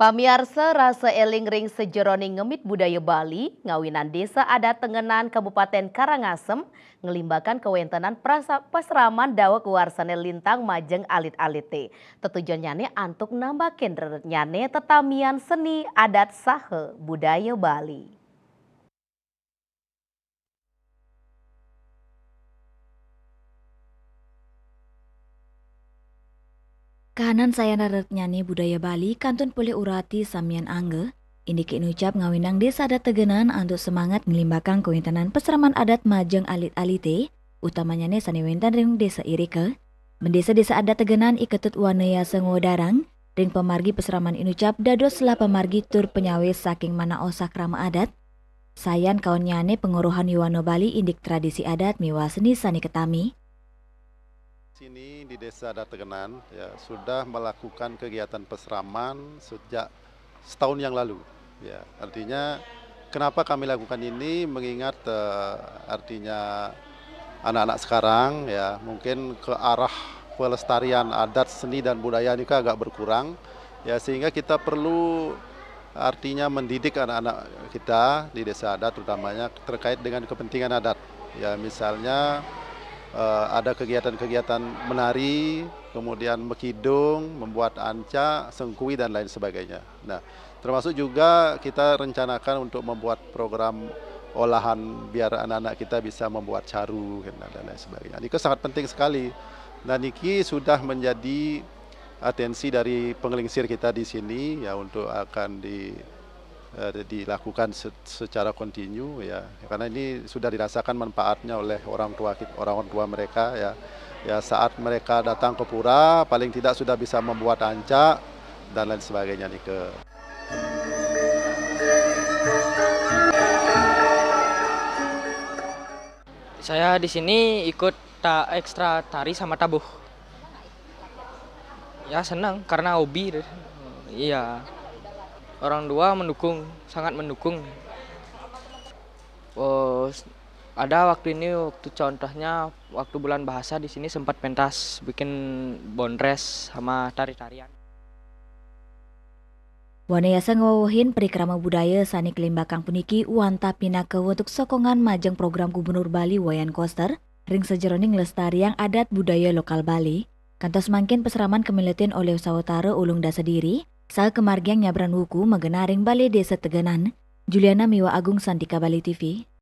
Pamiarsa rasa eling ring sejeroni ngemit budaya Bali, ngawinan desa adat Tengenan Kabupaten Karangasem, ngelimbakan kewentenan pasraman dawa kewarsane lintang majeng alit-alite. Tetujuannya antuk nambah nyane tetamian seni adat sahe budaya Bali. Kahanan saya naret nyanyi budaya Bali kantun pulih urati samian angge, indiki nucap ngawinang desa adat tegenan untuk semangat ngelimbakang kewintanan peseraman adat majeng alit-alite, utamanya ne saniwentan ring desa irike, mendesa-desa adat tegenan iketut wanaya sengodarang, ring pemargi peseraman inucap dados lah pemargi tur penyawe saking mana osak rama adat, sayan kawan nyane penguruhan Yuwano Bali indik tradisi adat miwa seni sani ketami. Sini di Desa Adat Tegenan ya sudah melakukan kegiatan peseraman sejak setahun yang lalu. Ya, artinya kenapa kami lakukan ini mengingat artinya anak-anak sekarang ya mungkin ke arah pelestarian adat seni dan budaya ini kan agak berkurang ya sehingga kita perlu artinya mendidik anak-anak kita di desa adat terutamanya terkait dengan kepentingan adat. Ya misalnya ada kegiatan-kegiatan menari, kemudian mekidung, membuat anca, sengkui dan lain sebagainya. Nah, termasuk juga kita rencanakan untuk membuat program olahan biar anak-anak kita bisa membuat caru dan lain sebagainya. Ini sangat penting sekali. Dan ini sudah menjadi atensi dari pengelingsir kita di sini ya untuk akan dilakukan secara kontinu ya karena ini sudah dirasakan manfaatnya oleh orang tua mereka ya saat mereka datang ke pura paling tidak sudah bisa membuat anca dan lain sebagainya nih ke. Saya di sini ikut ekstra tari sama tabuh. Ya senang karena hobi. Iya. Orang tua mendukung, sangat mendukung. Oh, ada waktu ini contohnya waktu bulan bahasa di sini sempat pentas bikin bondres sama tari-tarian. Wanayasa ngawawahin perikrama budaya sani kelimbakang puniki wanta pinake untuk sokongan majeng program Gubernur Bali Wayan Koster ring sejeroning lestariang adat budaya lokal Bali. Kantos mangkin peseraman kemilitin oleh sawetara ulung dasa diri, saha kemargiang nyabran wuku mengenaring Balai Desa Teganan, Juliana Miwa Agung Santika Bali TV.